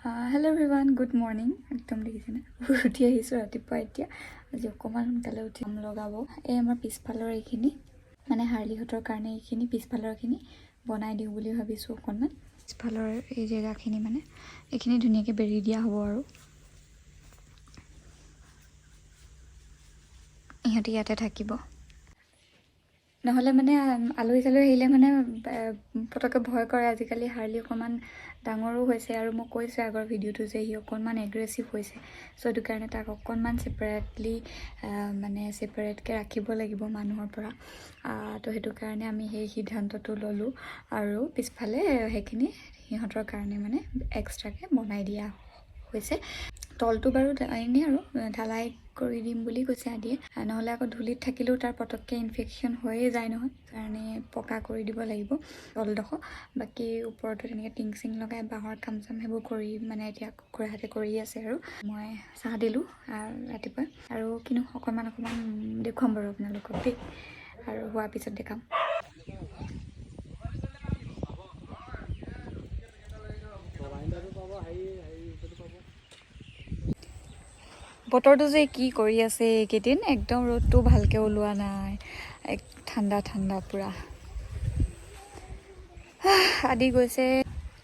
Hello everyone, good morning. একদম দেখিছেনে উঠি আহিছোঁ ৰাতিপুৱা এতিয়া আজি অকণমান সোনকালে উঠি লগাব এই আমাৰ পিছফালৰ এইখিনি মানে হাৰ্লিহঁতৰ কাৰণে এইখিনি পিছফালৰখিনি বনাই দিওঁ বুলি ভাবিছোঁ অকণমান পিছফালৰ এই জেগাখিনি মানে এইখিনি ধুনীয়াকৈ বেৰি দিয়া হ'ব আৰু ইহঁতি ইয়াতে থাকিব নহ'লে মানে আলহী চালহী আহিলে মানে পটককৈ ভয় কৰে আজিকালি হাৰ্লি অকণমান ডাঙৰো হৈছে আৰু মই কৈছোঁ আগৰ ভিডিঅ'টো যে সি অকণমান এগ্ৰেছিভ হৈছে চ' সেইটো কাৰণে তাক অকণমান ছেপাৰেটকৈ ৰাখিব লাগিব মানুহৰ পৰা তো সেইটো কাৰণে আমি সেই সিদ্ধান্তটো ল'লোঁ আৰু পিছফালে সেইখিনি সিহঁতৰ কাৰণে মানে এক্সট্ৰাকৈ বনাই দিয়া হৈছে তলটো বাৰু এনেই আৰু ঢালাই কৰি দিম বুলি কৈছে আদিয়ে নহ'লে আকৌ ধূলিত থাকিলেও তাৰ পটককৈ ইনফেকশ্যন হৈয়ে যায় নহয় কাৰণে পকা কৰি দিব লাগিব তলডোখৰ বাকী ওপৰতো তেনেকৈ টিং চিং লগাই বাঁহৰ কাম চাম সেইবোৰ কৰি মানে এতিয়া খুৰাহঁতে কৰি আছে আৰু মই চাহ দিলোঁ ৰাতিপুৱা আৰু কিনো অকণমান দেখুৱাম বাৰু আপোনালোকক দেই আৰু হোৱাৰ পিছত দেখাম বতৰটো যে কি কৰি আছে এইকেইদিন একদম ৰ'দটো ভালকৈ ওলোৱা নাই ঠাণ্ডা পূৰা আদি গৈছে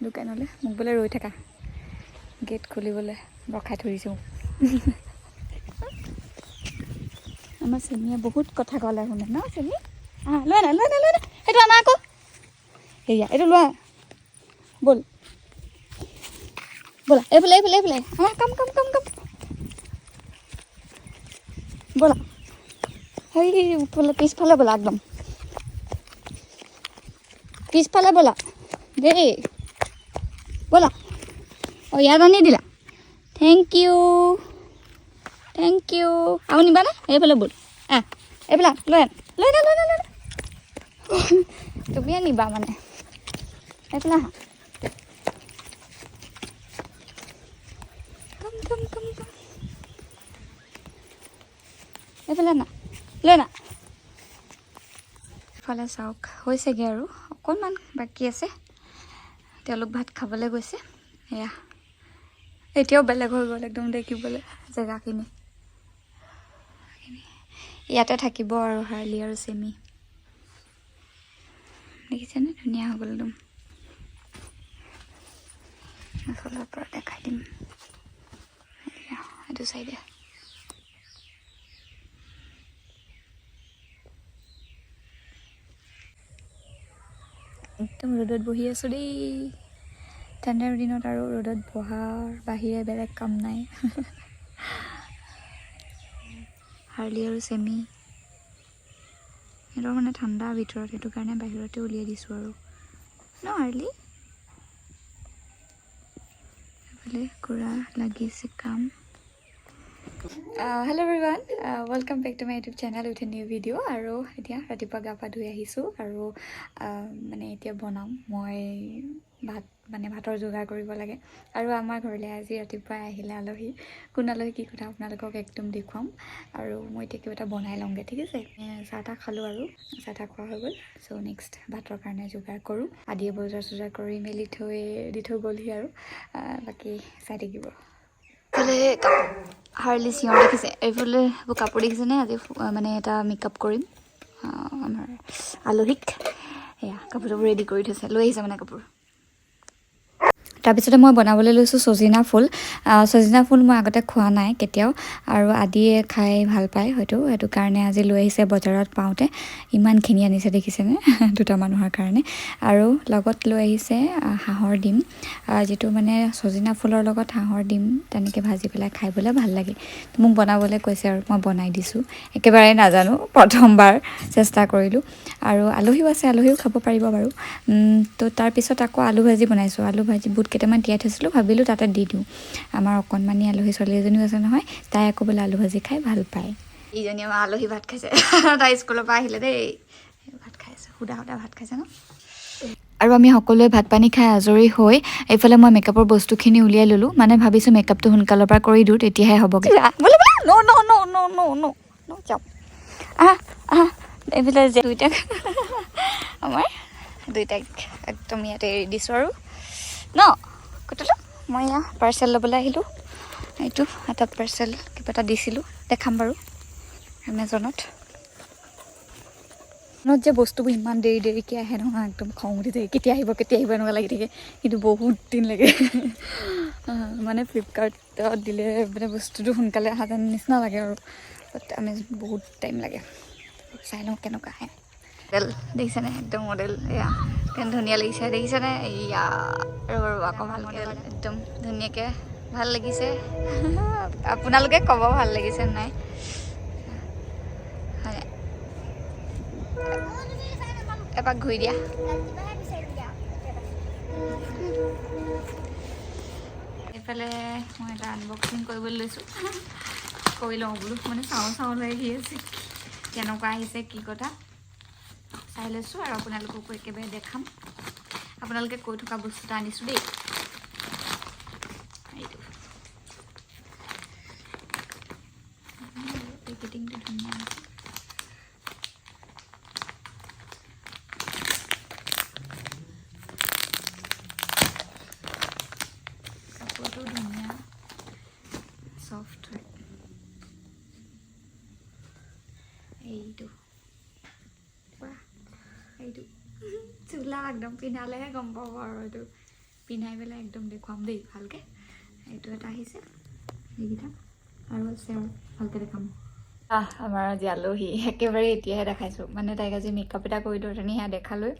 দোকানলৈ মোক বোলে ৰৈ থাকা গেট খুলিবলৈ ৰখাই থৰিছোঁ আমাৰ চেনীয়ে বহুত কথা ক'লে শুনে ন চেনী লৈ না সেইটো আনা আকৌ সেয়া এইটো লোৱা ব'লা এইফালে কাম ব'লা সেই পিছফালে ব'লা একদম পিছফালে ব'লা দেই ব'লা অঁ ইয়াত আনি দিলা থেংক ইউ আৰু নিবানে এইফালে ব'ল এইফালে লৈ না তুমিয়ে নিবা মানে এইফালে আহা কম এইফালে না লৈ না ইফালে চাওক হৈছেগৈ আৰু অকণমান বাকী আছে তেওঁলোক ভাত খাবলৈ গৈছে এয়া এতিয়াও বেলেগ হৈ গ'ল একদম দেখিবলৈ জেগাখিনি ইয়াতে থাকিব আৰু হাৰ্লি আৰু চেমি দেখিছেনে ধুনীয়া হৈ গ'ল একদম এইফালৰ পৰা দেখাই দিম এইটো চাইডে একদম ৰ'দত বহি আছোঁ দেই ঠাণ্ডাৰ দিনত আৰু ৰ'দত বহাৰ বাহিৰে বেলেগ কাম নাই হাৰ্লি আৰু চেমি সিহঁতৰ মানে ঠাণ্ডা ভিতৰত সেইটো কাৰণে বাহিৰতে উলিয়াই দিছোঁ আৰু ন হাৰ্লি এইফালে খুৰা লাগিছে কাম hello' everyone welcome back to my YouTube channel with a new video' আৰু এতিয়া ৰাতিপুৱা গা পা ধুই আহিছোঁ আৰু মানে এতিয়া বনাম মই ভাতৰ যোগাৰ কৰিব লাগে আৰু আমাৰ ঘৰলৈ আজি ৰাতিপুৱাই আহিলে আলহী কোন আলহী কি কথা আপোনালোকক একদম দেখুৱাম আৰু মই এতিয়া কিবা এটা বনাই লওঁগৈ ঠিক আছে চাহ তাহ খালোঁ আৰু চাহ তাহ খোৱা হৈ গ'ল চ' নেক্সট ভাতৰ কাৰণে যোগাৰ কৰোঁ আদিয়ে বজাৰ কৰি মেলি দি থৈ গ'লহি আৰু বাকী চাই থাকিব এইফালে হাৰ্লি চিঞৰ দেখিছে এইফালে কাপোৰ দেখিছেনে আজি মানে এটা মেকআপ কৰিম আমাৰ আলহীক এয়া কাপোৰ চাপোৰ ৰেডি কৰি থৈছে লৈ আহিছে মানে কাপোৰ তাৰপিছতে মই বনাবলৈ লৈছোঁ চজিনা ফুল মই আগতে খোৱা নাই কেতিয়াও আৰু আদিয়ে খাই ভাল পায় হয়তো সেইটো কাৰণে আজি লৈ আহিছে বজাৰত পাওঁতে ইমানখিনি আনিছে দেখিছেনে দুটা মানুহৰ কাৰণে আৰু লগত লৈ আহিছে হাঁহৰ ডিম যিটো মানে চজিনা ফুলৰ লগত হাঁহৰ ডিম তেনেকৈ ভাজি পেলাই খাবলৈ ভাল লাগে মোক বনাবলৈ কৈছে আৰু মই বনাই দিছোঁ একেবাৰে নাজানো প্ৰথমবাৰ চেষ্টা কৰিলোঁ আৰু আলহীও আছে আলহীও খাব পাৰিব বাৰু তো তাৰপিছত আকৌ আলু ভাজি বনাইছোঁ আলু ভাজি বুট কেইটামান তিয়াই থৈছিলোঁ ভাবিলোঁ তাতে দি দিওঁ আমাৰ অকণমানি আলহী ছোৱালী এজনীও আছে নহয় তাই আকৌ বোলে আলু ভাজি খাই ভাল পায় ইজনী আমাৰ আলহী ভাত খাইছে তাই স্কুলৰ পৰা আহিলে দেই ভাত খাইছে সুদা ভাত খাইছে ন আৰু আমি সকলোৱে ভাত পানী খাই আজৰি হৈ এইফালে মই মেকআপৰ বস্তুখিনি উলিয়াই ল'লোঁ মানে ভাবিছোঁ মেকআপটো সোনকালৰ পৰা কৰি দিওঁ তেতিয়াহে হ'বগৈ যাওঁ এইফালে যে দুইটাক আমাৰ দুইটাক একদম ইয়াতে এৰি দিছোঁ আৰু ন কুটুলো মই এয়া পাৰ্চেল ল'বলৈ আহিলোঁ এইটো এটা পাৰ্চেল কিবা এটা দিছিলোঁ দেখাম বাৰু এমেজনত যে বস্তুবোৰ ইমান দেৰিকৈ আহে নহয় একদম খং উঠি থাকে কেতিয়া আহিব এনেকুৱা লাগি থাকে কিন্তু বহুত দিন লাগে মানে ফ্লিপকাৰ্টত দিলে মানে বস্তুটো সোনকালে অহা যেন নিচিনা লাগে আৰু বাট এমেজন বহুত টাইম লাগে চাই লওঁ কেনেকুৱা আহে মডেল দেখিছেনে একদম মডেল এয়া কেনে ধুনীয়া লাগিছে দেখিছেনে এয়া আৰু আকৌ ভালকৈ একদম ধুনীয়াকৈ ভাল লাগিছে আপোনালোকে ক'ব ভাল লাগিছে নাই হয় এপাক ঘূৰি দিয়া এইফালে মই এটা আনবক্সিং কৰিবলৈ লৈছোঁ কৰি লওঁ বোলো মানে চাওঁ লৈ আহি আছে কেনেকুৱা আহিছে কি কথা চাই লৈছোঁ আৰু আপোনালোককো একেবাৰে দেখাম আপোনালোকে কৈ থকা বস্তু এটা আনিছোঁ দেই এইটো পেকেটিংটো ধুনীয়া আছে কাপোৰটো ধুনীয়া সফ্ট হয় এইটো এইটো চোলা একদম পিন্ধালেহে গম পাব আৰু এইটো পিন্ধাই পেলাই একদম দেখুৱাম দেই ভালকৈ এইটো এটা আহিছে এইকেইটা আৰু আছে আৰু ভালকৈ দেখাম আমাৰ আজি আলহী একেবাৰে এতিয়াহে দেখাইছোঁ মানে তাইক আজি মেকআপ এটা কৰি দিওঁ তেনে সেয়া দেখালৈ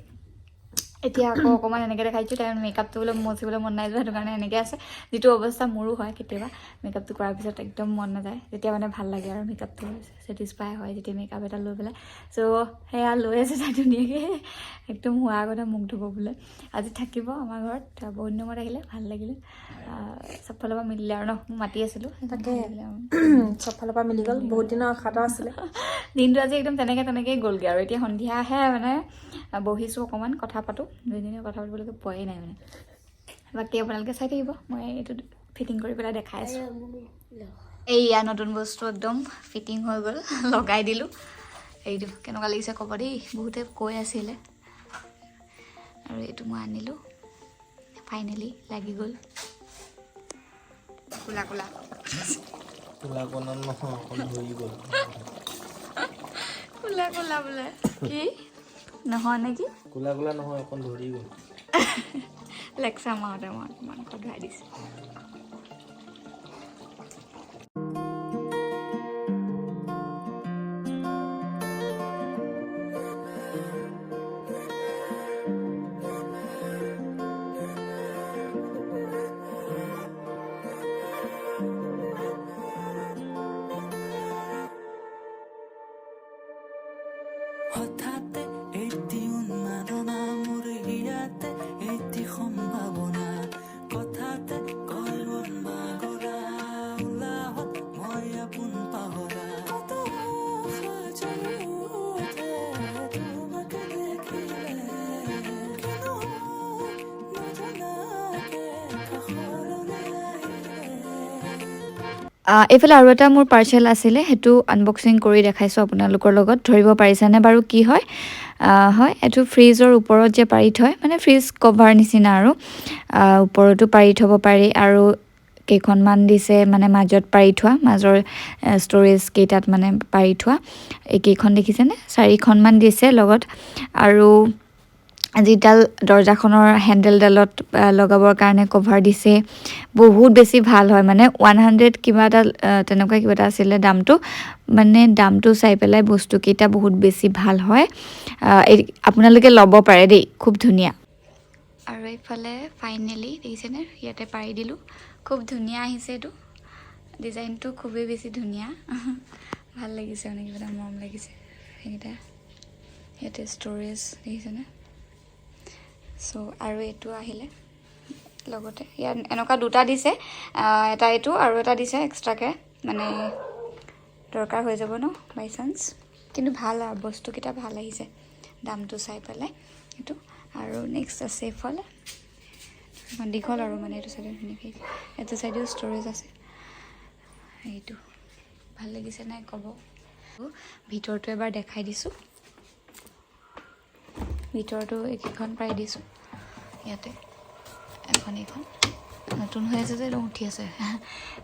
এতিয়া আকৌ অকণমান এনেকৈ দেখাইছোঁ তাই মেকআপটো বোলে মচিবলৈ মন নাই যোৱা সেইটো কাৰণে এনেকৈ আছে যিটো অৱস্থা মোৰো হয় কেতিয়াবা মেকআপটো কৰাৰ পিছত একদম মন নাযায় যেতিয়া মানে ভাল লাগে আৰু মেকআপটো ছেটিছফাই হয় যেতিয়া মেকআপ এটা লৈ পেলাই চ' সেয়া লৈ আছে তাই ধুনীয়াকৈ একদম হোৱাৰ আগতে মুখ ধুব বোলে আজি থাকিব আমাৰ ঘৰত বহুত দিনৰ মূৰত আহিলে ভাল লাগিলে চব ফালৰ পৰা মিলিলে আৰু ন মাতি আছিলোঁ তাকে চব ফালৰ পৰা মিলি গ'ল বহুত দিনৰ আশাটো আছিলে দিনটো আজি একদম তেনেকৈয়ে গ'লগৈ আৰু এতিয়া সন্ধিয়াহে মানে বহিছোঁ অকণমান কথা পাতোঁ দুইজনীয়ে কথা পাতিবলৈকে পোৱাই নাই মানে বাকী আপোনালোকে চাই থাকিব মই এইটো ফিটিং কৰি পেলাই দেখাই আছোঁ এইয়া নতুন বস্তু একদম ফিটিং হৈ গ'ল লগাই দিলোঁ এইটো কেনেকুৱা লাগিছে ক'ব দেই বহুতে কৈ আছিলে আৰু এইটো মই আনিলোঁ ফাইনেলি লাগি গ'ল কোলা কোলা কোলা কোলা বোলে কি নহয় নেকি কোলা কোলা নহয় অকণ ধৰি গ'ল লেকচাৰ মাৰোঁতে মই মাংস ধুৱাই দিছোঁ হঠাতে এটি উন্মাদনা মোৰ হিয়াতে এটি সম্ভাৱনা কথাতে কলবন বাগৰা উলাহত মই আপোন পাহৰা কত সাজৰি উঠে তোমাকে দেখিলে কিন্তু নজনাকে কাষৰলৈ আহিলে এইফালে আৰু এটা মোৰ পাৰ্চেল আছিলে সেইটো আনবক্সিং কৰি দেখাইছোঁ আপোনালোকৰ লগত ধৰিব পাৰিছানে বাৰু কি হয় হয় এইটো ফ্ৰিজৰ ওপৰত যে পাৰি থয় মানে ফ্ৰিজ কভাৰ নিচিনা আৰু ওপৰতো পাৰি থ'ব পাৰি আৰু কেইখনমান দিছে মানে মাজত পাৰি থোৱা মাজৰ ষ্ট'ৰেজ কেইটাত মানে পাৰি থোৱা এইকেইখন দেখিছেনে 4খনমান দিছে লগত আৰু যিডাল দৰ্জাখনৰ হেণ্ডেলডালত লগাবৰ কাৰণে কভাৰ দিছে বহুত বেছি ভাল হয় মানে 100 কিবা এটা তেনেকুৱা কিবা এটা আছিলে দামটো মানে দামটো চাই পেলাই বস্তুকেইটা বহুত বেছি ভাল হয় আপোনালোকে ল'ব পাৰে দেই খুব ধুনীয়া আৰু এইফালে ফাইনেলি দেখিছেনে ইয়াতে পাৰি দিলোঁ খুব ধুনীয়া আহিছে এইটো ডিজাইনটো খুবেই বেছি ধুনীয়া ভাল লাগিছে মানে কিবা এটা মৰম লাগিছে সেইকেইটা ইয়াতে ষ্ট'ৰেজ দেখিছেনে চ' আৰু এইটো আহিলে লগতে ইয়াত এনেকুৱা দুটা দিছে এটা এইটো আৰু এটা দিছে এক্সট্ৰাকৈ মানে দৰকাৰ হৈ যাব ন বাই চান্স কিন্তু ভাল আৰু বস্তুকেইটা ভাল আহিছে দামটো চাই পেলাই এইটো আৰু নেক্সট আছে এইফালে দীঘল আৰু মানে এইটো চাইডে ধুনীয়াকৈ এইটো চাইডেও ষ্ট'ৰেজ আছে এইটো ভাল লাগিছে নাই ক'ব ভিতৰটো এবাৰ দেখাই দিছোঁ ভিতৰতো এইকেইখন পাই দিছোঁ ইয়াতে এখন এইখন নতুন হৈ আছে যে একদম উঠি আছে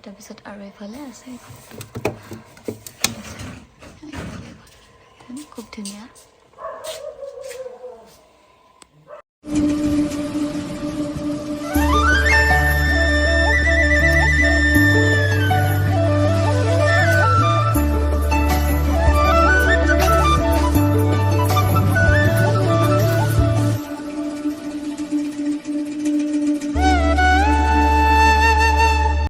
তাৰপিছত আৰু এইফালে আছে খুব ধুনীয়া